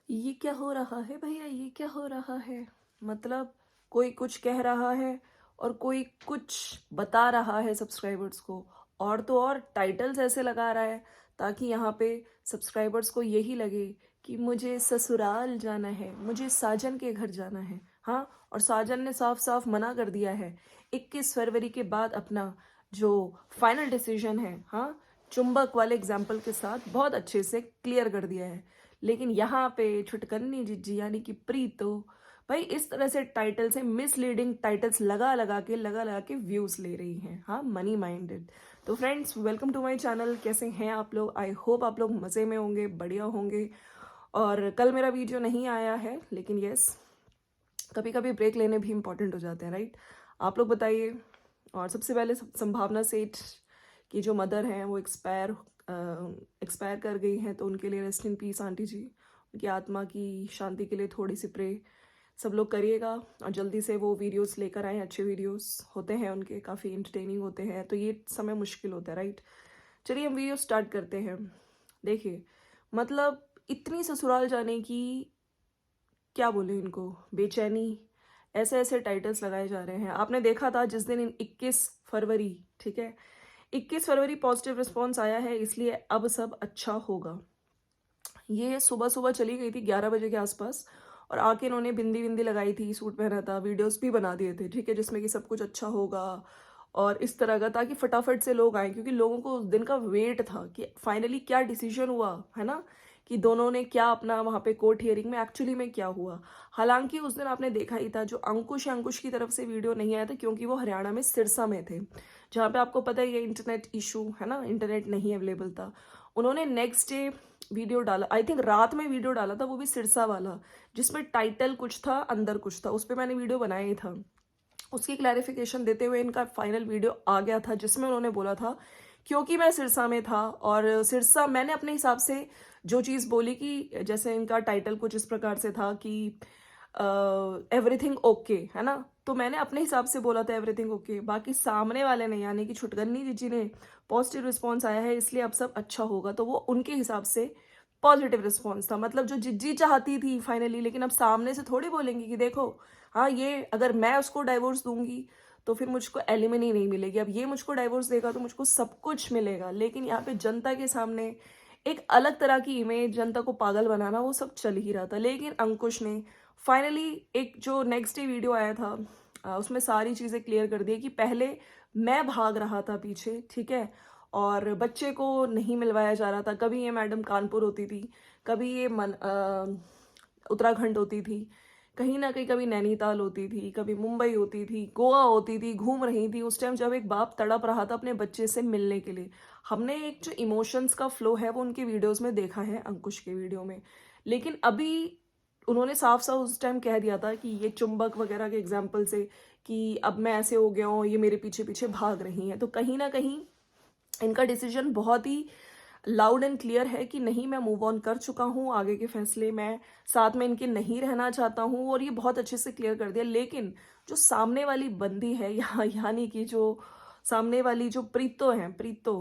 ये क्या हो रहा है भैया, ये क्या हो रहा है? मतलब कोई कुछ कह रहा है और कोई कुछ बता रहा है सब्सक्राइबर्स को, और तो और टाइटल्स ऐसे लगा रहा है ताकि यहाँ पे सब्सक्राइबर्स को यही लगे कि मुझे ससुराल जाना है, मुझे साजन के घर जाना है। हाँ, और साजन ने साफ साफ मना कर दिया है 21 फरवरी के बाद अपना जो फाइनल डिसीजन है, हाँ, चुंबक वाले एग्जाम्पल के साथ बहुत अच्छे से क्लियर कर दिया है। लेकिन यहाँ पे छुटकन्नी जिज्जी यानी कि प्रीतो भाई इस तरह से टाइटल से मिसलीडिंग टाइटल्स लगा लगा के व्यूज ले रही हैं, हाँ, मनी माइंडेड। तो friends, welcome to my channel. कैसे हैं आप लोग? आई होप आप लोग मज़े में होंगे, बढ़िया होंगे। और कल मेरा वीडियो नहीं आया है, लेकिन यस, कभी कभी ब्रेक लेने भी इंपॉर्टेंट हो जाते हैं, राइट? आप लोग बताइए। और सबसे पहले संभावना सेठ की जो मदर हैं वो एक्सपायर कर गई हैं, तो उनके लिए रेस्ट इन पीस आंटी जी। उनकी आत्मा की शांति के लिए थोड़ी सी प्रे सब लोग करिएगा, और जल्दी से वो वीडियोस लेकर आए। अच्छे वीडियोस होते हैं उनके, काफ़ी इंटरटेनिंग होते हैं, तो ये समय मुश्किल होता है, राइट? चलिए हम वीडियो स्टार्ट करते हैं। देखिए, मतलब इतनी ससुराल जाने की, क्या बोले इनको, बेचैनी, ऐसे ऐसे टाइटल्स लगाए जा रहे हैं। आपने देखा था जिस दिन 21 फरवरी, ठीक है, 21 फरवरी पॉजिटिव रिस्पॉन्स आया है, इसलिए अब सब अच्छा होगा। ये सुबह सुबह चली गई थी 11 बजे के आसपास, और आके इन्होंने बिंदी बिंदी लगाई थी, सूट पहना था, वीडियोस भी बना दिए थे, ठीक है, जिसमें कि सब कुछ अच्छा होगा और इस तरह का, ताकि फटाफट से लोग आए, क्योंकि लोगों को उस दिन का वेट था कि फाइनली क्या डिसीजन हुआ है ना, कि दोनों ने क्या अपना वहाँ पे कोर्ट हियरिंग में एक्चुअली में क्या हुआ। हालांकि उस दिन आपने देखा ही था, जो अंकुश है, अंकुश की तरफ से वीडियो नहीं आया था क्योंकि वो हरियाणा में सिरसा में थे, जहाँ पे आपको पता है ये इंटरनेट इशू है ना, इंटरनेट नहीं अवेलेबल था। उन्होंने नेक्स्ट डे वीडियो डाला, आई थिंक रात में वीडियो डाला था, वो भी सिरसा वाला, जिसमें टाइटल कुछ था, अंदर कुछ था, उस पर मैंने वीडियो बनाया ही था। उसकी क्लैरिफिकेशन देते हुए इनका फाइनल वीडियो आ गया था, जिसमें उन्होंने बोला था क्योंकि मैं सिरसा में था, और सिरसा मैंने अपने हिसाब से जो चीज़ बोली कि जैसे इनका टाइटल कुछ इस प्रकार से था कि एवरीथिंग ओके है ना, तो मैंने अपने हिसाब से बोला था एवरीथिंग ओके। बाकी सामने वाले ने यानी कि छुटकन्नी जी ने पॉजिटिव रिस्पॉन्स आया है इसलिए अब सब अच्छा होगा, तो वो उनके हिसाब से पॉजिटिव रिस्पॉन्स था, मतलब जो जिज्जी चाहती थी फाइनली। लेकिन अब सामने से थोड़ी बोलेंगी कि देखो, हाँ, ये अगर मैं उसको डाइवोर्स दूंगी तो फिर मुझको एलिमनी नहीं मिलेगी, अब ये मुझको डाइवोर्स देगा तो मुझको सब कुछ मिलेगा। लेकिन यहाँ पे जनता के सामने एक अलग तरह की इमेज, जनता को पागल बनाना, वो सब चल ही रहा था। लेकिन अंकुश ने फाइनली एक जो नेक्स्ट डे वीडियो आया था, उसमें सारी चीज़ें क्लियर कर दी कि पहले मैं भाग रहा था पीछे, ठीक है, और बच्चे को नहीं मिलवाया जा रहा था। कभी ये मैडम कानपुर होती थी, कभी ये उत्तराखंड होती थी, कहीं ना कहीं कभी नैनीताल होती थी, कभी मुंबई होती थी, गोवा होती थी, घूम रही थी उस टाइम जब एक बाप तड़प रहा था अपने बच्चे से मिलने के लिए। हमने एक जो इमोशंस का फ्लो है वो उनके वीडियोस में देखा है, अंकुश के वीडियो में। लेकिन अभी उन्होंने साफ साफ उस टाइम कह दिया था कि ये चुंबक वगैरह के एग्जाम्पल से कि अब मैं ऐसे हो गया हूँ, ये मेरे पीछे पीछे भाग रही हैं, तो कहीं ना कहीं इनका डिसीजन बहुत ही लाउड एंड क्लियर है कि नहीं, मैं मूव ऑन कर चुका हूँ, आगे के फैसले मैं साथ में इनके नहीं रहना चाहता हूँ, और ये बहुत अच्छे से क्लियर कर दिया। लेकिन जो सामने वाली बंदी है यानी कि जो सामने वाली जो प्रीतो है, प्रीतो,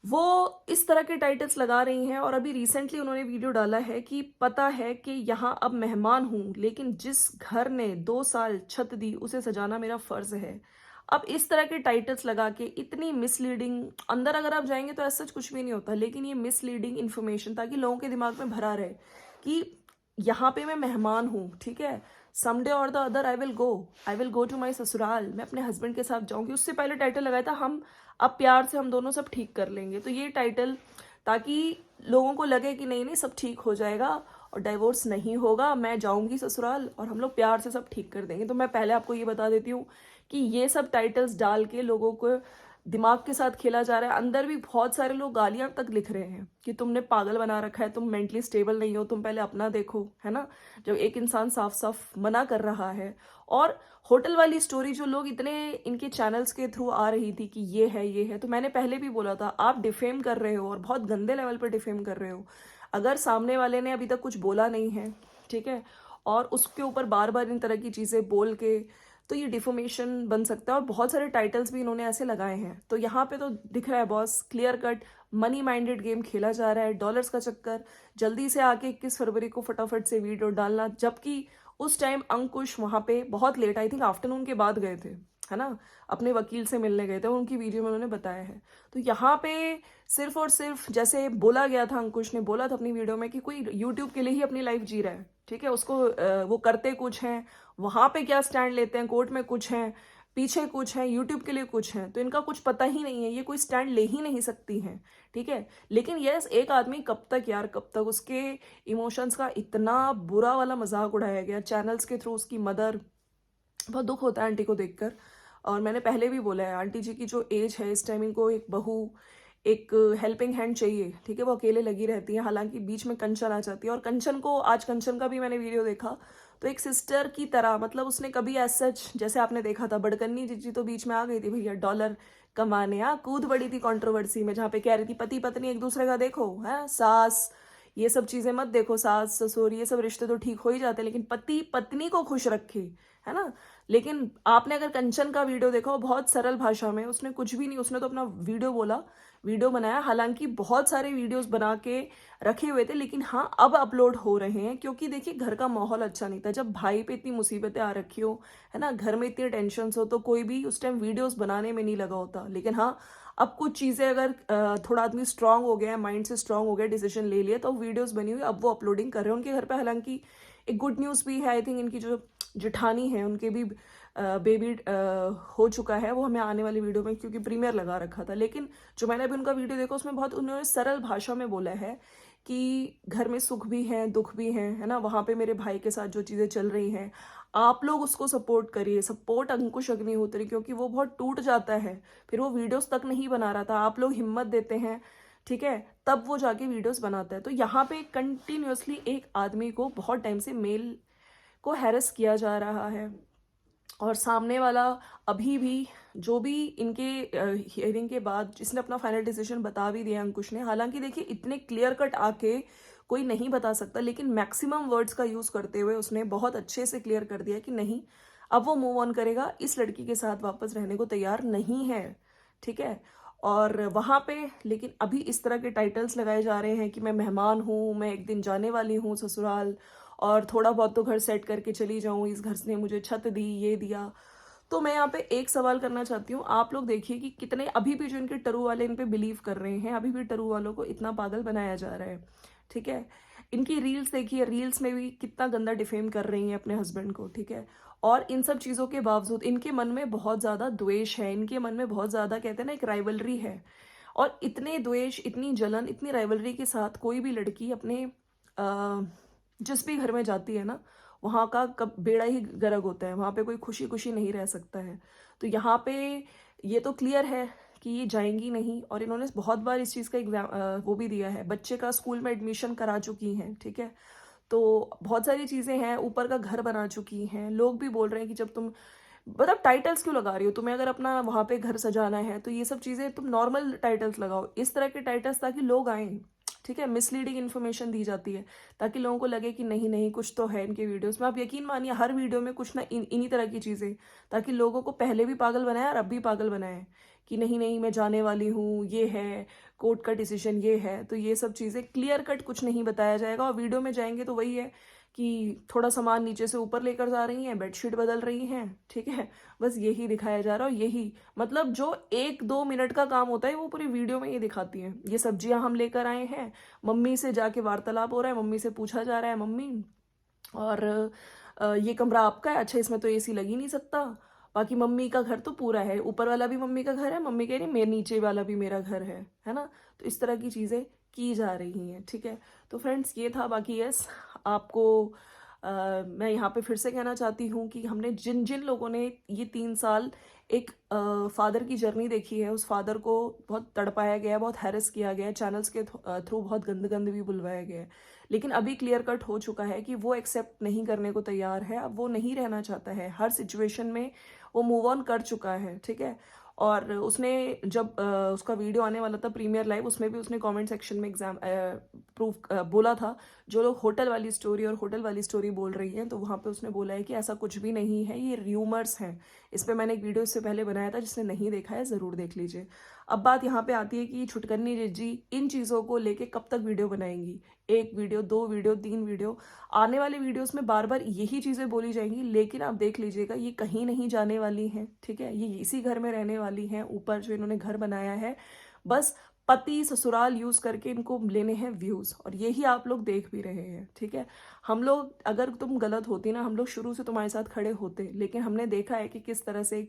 वो इस तरह के टाइटल्स लगा रही हैं। और अभी रिसेंटली उन्होंने वीडियो डाला है कि पता है कि यहाँ अब मेहमान हूँ, लेकिन जिस घर ने 2 साल छत दी उसे सजाना मेरा फर्ज है। अब इस तरह के टाइटल्स लगा के इतनी मिसलीडिंग, अंदर अगर आप जाएंगे तो ऐसा कुछ भी नहीं होता, लेकिन ये मिसलीडिंग इन्फॉर्मेशन ताकि लोगों के दिमाग में भरा रहे कि यहाँ पे मैं मेहमान हूँ, ठीक है, someday or the other I will go to my ससुराल, मैं अपने हस्बैंड के साथ जाऊंगी। उससे पहले टाइटल लगाया था हम अब प्यार से हम दोनों सब ठीक कर लेंगे, तो ये टाइटल ताकि लोगों को लगे कि नहीं नहीं सब ठीक हो जाएगा और डाइवोर्स नहीं होगा, मैं जाऊंगी ससुराल और हम लोग प्यार से सब ठीक कर देंगे। तो मैं पहले आपको ये बता देती हूँ कि ये सब टाइटल्स डाल के लोगों को दिमाग के साथ खेला जा रहा है। अंदर भी बहुत सारे लोग गालियां तक लिख रहे हैं कि तुमने पागल बना रखा है, तुम मेंटली स्टेबल नहीं हो, तुम पहले अपना देखो, है ना, जब एक इंसान साफ साफ मना कर रहा है। और होटल वाली स्टोरी जो लोग इतने इनके चैनल्स के थ्रू आ रही थी कि ये है ये है, तो मैंने पहले भी बोला था आप डिफेम कर रहे हो और बहुत गंदे लेवल पर डिफेम कर रहे हो। अगर सामने वाले ने अभी तक कुछ बोला नहीं है, ठीक है, और उसके ऊपर बार बार इन तरह की चीज़ें बोल के, तो ये डिफॉर्मेशन बन सकता है। और बहुत सारे टाइटल्स भी इन्होंने ऐसे लगाए हैं, तो यहाँ पे तो दिख रहा है boss, clear cut money minded game खेला जा रहा है, डॉलर्स का चक्कर, जल्दी से आके 21 फरवरी को फटाफट से वीडियो डालना, जबकि उस टाइम अंकुश वहां पे बहुत लेट, आई थिंक आफ्टरनून के बाद गए थे, है ना, अपने वकील से मिलने गए थे, उनकी वीडियो में उन्होंने बताया है। तो यहाँ पे सिर्फ और सिर्फ जैसे बोला गया था, अंकुश ने बोला था अपनी वीडियो में कि कोई यूट्यूब के लिए ही अपनी लाइफ जी रहा है, ठीक है, उसको वो करते कुछ हैं, वहां पे क्या स्टैंड लेते हैं, कोर्ट में कुछ हैं, पीछे कुछ है, यूट्यूब के लिए कुछ है, तो इनका कुछ पता ही नहीं है, ये कोई स्टैंड ले ही नहीं सकती हैं, ठीक है। लेकिन यस, एक आदमी कब तक यार, कब तक उसके इमोशंस का इतना बुरा वाला मजाक उड़ाया गया चैनल्स के थ्रू, उसकी मदर, बहुत दुख होता है आंटी को देखकर। और मैंने पहले भी बोला है, आंटी जी की जो एज है इस टाइम, इनको एक बहू, एक हेल्पिंग हैंड चाहिए, ठीक है। वो अकेले लगी रहती है, हालांकि बीच में कंचन आ जाती है, और कंचन को, आज कंचन का भी मैंने वीडियो देखा, तो एक सिस्टर की तरह, मतलब उसने कभी एज सच, जैसे आपने देखा था बड़कन्नी जीजी तो बीच में आ गई थी भैया डॉलर कमाने, कूद पड़ी थी कंट्रोवर्सी में, जहाँ पे कह रही थी पति पत्नी एक दूसरे का देखो, है सास, ये सब चीजें मत देखो, सास ससुर ये सब रिश्ते तो ठीक हो ही जाते हैं, लेकिन पति पत्नी को खुश रखे, है ना। लेकिन आपने अगर कंचन का वीडियो देखा, वो बहुत सरल भाषा में, उसने कुछ भी नहीं, उसने तो अपना वीडियो बोला, वीडियो बनाया, हालांकि बहुत सारे वीडियोस बना के रखे हुए थे, लेकिन हाँ अब अपलोड हो रहे हैं, क्योंकि देखिए घर का माहौल अच्छा नहीं था, जब भाई पे इतनी मुसीबतें आ रखी हो, है ना, घर में इतनी टेंशन हो, तो कोई भी उस टाइम वीडियोस बनाने में नहीं लगा होता। लेकिन हाँ, अब कुछ चीज़ें अगर थोड़ा आदमी स्ट्रांग हो गया, माइंड से स्ट्रांग हो गया, डिसीजन ले लिया, तो वीडियोस बनी हुई, अब वो अपलोडिंग कर रहे हैं उनके घर पे। हालांकि एक गुड न्यूज़ भी है, आई थिंक इनकी जो जेठानी है उनके भी बेबी हो चुका है, वो हमें आने वाली वीडियो में, क्योंकि प्रीमियर लगा रखा था। लेकिन जो मैंने अभी उनका वीडियो देखा, उसमें बहुत उन्होंने सरल भाषा में बोला है कि घर में सुख भी है, दुख भी है ना, वहाँ पे मेरे भाई के साथ जो चीज़ें चल रही हैं, आप लोग उसको सपोर्ट करिए, सपोर्ट अंकुश अग्निहोत्री, क्योंकि वो बहुत टूट जाता है, फिर वो वीडियोस तक नहीं बना रहा था, आप लोग हिम्मत देते हैं, ठीक है, तब वो जाके वीडियोस बनाता है। तो यहाँ पे कंटिन्यूअसली एक आदमी को बहुत टाइम से मेल को हैरेस किया जा रहा है, और सामने वाला अभी भी, जो भी इनके हियरिंग के बाद जिसने अपना फाइनल डिसीजन बता भी दिया अंकुश ने, हालांकि देखिए इतने क्लियर कट आके कोई नहीं बता सकता, लेकिन मैक्सिमम वर्ड्स का यूज करते हुए उसने बहुत अच्छे से क्लियर कर दिया कि नहीं, अब वो मूव ऑन करेगा, इस लड़की के साथ वापस रहने को तैयार नहीं है, ठीक है। और वहां पे लेकिन अभी इस तरह के टाइटल्स लगाए जा रहे हैं कि मैं मेहमान हूँ, मैं एक दिन जाने वाली हूँ ससुराल, और थोड़ा बहुत तो घर सेट करके चली जाऊं, इस घर ने मुझे छत दी, ये दिया। तो मैं यहाँ पे एक सवाल करना चाहती हूँ, आप लोग देखिए कि कितने अभी भी जो इनके टरू वाले इन पे बिलीव कर रहे हैं, अभी भी टरू वालों को इतना पागल बनाया जा रहा है, ठीक है। इनकी रील्स देखिए, रील्स में भी कितना गंदा डिफेम कर रही हैं अपने हस्बैंड को, ठीक है। और इन सब चीज़ों के बावजूद इनके मन में बहुत ज़्यादा द्वेष है, इनके मन में बहुत ज़्यादा, कहते हैं ना, एक राइवलरी है। और इतने द्वेष, इतनी जलन, इतनी राइवलरी के साथ कोई भी लड़की अपने जिस भी घर में जाती है ना, वहाँ का कब बेड़ा ही गर्क होता है, वहाँ पे कोई खुशी खुशी नहीं रह सकता है। तो यहाँ पे ये तो क्लियर है कि ये जाएंगी नहीं, और इन्होंने बहुत बार इस चीज़ का एग्जाम वो भी दिया है, बच्चे का स्कूल में एडमिशन करा चुकी हैं, ठीक है। तो बहुत सारी चीज़ें हैं, ऊपर का घर बना चुकी हैं, लोग भी बोल रहे हैं कि जब तुम, मतलब टाइटल्स क्यों लगा रही हो, तुम्हें अगर अपना वहाँ पे घर सजाना है तो ये सब चीज़ें तुम नॉर्मल टाइटल्स लगाओ, इस तरह के टाइटल्स, ताकि लोग आएँ, ठीक है। मिसलीडिंग इन्फॉर्मेशन दी जाती है ताकि लोगों को लगे कि नहीं नहीं कुछ तो है इनके वीडियोस में। आप यकीन मानिए हर वीडियो में कुछ ना इन्हीं तरह की चीज़ें, ताकि लोगों को पहले भी पागल बनाया और अब भी पागल बनाए कि नहीं नहीं मैं जाने वाली हूँ, ये है कोर्ट का डिसीजन, ये है। तो ये सब चीज़ें क्लियर कट कुछ नहीं बताया जाएगा, और वीडियो में जाएंगे तो वही है कि थोड़ा सामान नीचे से ऊपर लेकर जा रही हैं, बेडशीट बदल रही हैं, ठीक है, बस यही दिखाया जा रहा है। और यही मतलब जो 1-2 मिनट का काम होता है वो पूरी वीडियो में ये दिखाती हैं। ये सब्जियां हम लेकर आए हैं, मम्मी से जाके वार्तालाप हो रहा है, मम्मी से पूछा जा रहा है, मम्मी और ये कमरा आपका है, अच्छा इसमें तो एसी लग ही नहीं सकता, बाकी मम्मी का घर तो पूरा है, ऊपर वाला भी मम्मी का घर है, मम्मी कह रही मेरे नीचे वाला भी मेरा घर है ना। तो इस तरह की चीज़ें की जा रही हैं, ठीक है। तो फ्रेंड्स ये था, बाकी यस आपको मैं यहाँ पे फिर से कहना चाहती हूँ कि हमने जिन जिन लोगों ने ये 3 साल एक फादर की जर्नी देखी है, उस फादर को बहुत तड़पाया गया है, बहुत हैरेस किया गया है, चैनल्स के थ्रू बहुत गंद गंद भी बुलवाया गया है, लेकिन अभी क्लियर कट हो चुका है कि वो एक्सेप्ट नहीं करने को तैयार है, अब वो नहीं रहना चाहता है, हर सिचुएशन में वो मूव ऑन कर चुका है, ठीक है। और उसने जब उसका वीडियो आने वाला था प्रीमियर लाइव, उसमें भी उसने कमेंट सेक्शन में एग्जाम प्रूफ बोला था, जो लोग होटल वाली स्टोरी और होटल वाली स्टोरी बोल रही हैं, तो वहाँ पे उसने बोला है कि ऐसा कुछ भी नहीं है, ये र्यूमर्स हैं, इस पे मैंने एक वीडियो इससे पहले बनाया था, जिसने नहीं देखा है ज़रूर देख लीजिए। अब बात यहाँ पे आती है कि छुटकन्नी जिज्जी इन चीज़ों को लेके कब तक वीडियो बनाएंगी। 1 वीडियो, 2 वीडियो, 3 वीडियो, आने वाले वीडियोस में बार बार यही चीज़ें बोली जाएंगी, लेकिन आप देख लीजिएगा ये कहीं नहीं जाने वाली हैं, ठीक है। ये इसी घर में रहने वाली हैं, ऊपर जो इन्होंने घर बनाया है, बस पति ससुराल यूज करके इनको लेने हैं व्यूज, और यही आप लोग देख भी रहे हैं, ठीक है। हम लोग, अगर तुम गलत होती ना, हम लोग शुरू से तुम्हारे साथ खड़े होते, लेकिन हमने देखा है कि किस तरह से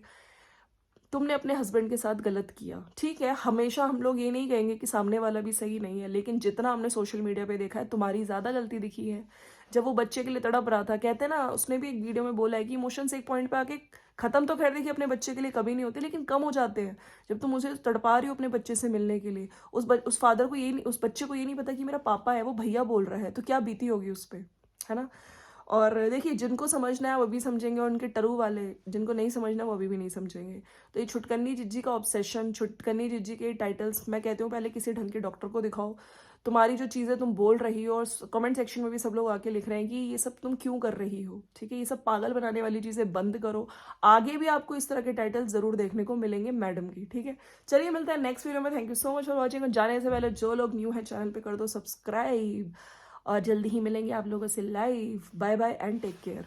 तुमने अपने हस्बैंड के साथ गलत किया, ठीक है। हमेशा हम लोग ये नहीं कहेंगे कि सामने वाला भी सही नहीं है, लेकिन जितना हमने सोशल मीडिया पे देखा है, तुम्हारी ज़्यादा गलती दिखी है। जब वो बच्चे के लिए तड़प रहा था, कहते हैं ना, उसने भी एक वीडियो में बोला है कि इमोशंस एक पॉइंट पे आके खत्म तो खैर देखिए अपने बच्चे के लिए कभी नहीं होते, लेकिन कम हो जाते हैं। जब तुम उसे तड़पा रही हो अपने बच्चे से मिलने के लिए, उस फादर को ये नहीं, उस बच्चे को ये नहीं पता कि मेरा पापा है, वो भैया बोल रहा है, तो क्या बीती होगी उस पर, है ना। और देखिए, जिनको समझना है वो भी समझेंगे, और उनके टरू वाले जिनको नहीं समझना वो अभी भी नहीं समझेंगे। तो ये छुटकन्नी जिज्जी का ऑब्सेशन, छुटकन्नी जिज्जी के टाइटल्स, मैं कहती हूँ पहले किसी ढंग के डॉक्टर को दिखाओ। तुम्हारी जो चीज़ें तुम बोल रही हो, और कमेंट सेक्शन में भी सब लोग आके लिख रहे हैं कि ये सब तुम क्यों कर रही हो, ठीक है। ये सब पागल बनाने वाली चीज़ें बंद करो। आगे भी आपको इस तरह के टाइटल्स ज़रूर देखने को मिलेंगे मैडम की, ठीक है। चलिए मिलते हैं नेक्स्ट वीडियो में। Thank you so much for watching. और जाने से पहले जो लोग न्यू है चैनल पे कर दो सब्सक्राइब, और जल्दी ही मिलेंगे आप लोगों से live. Bye bye and take care.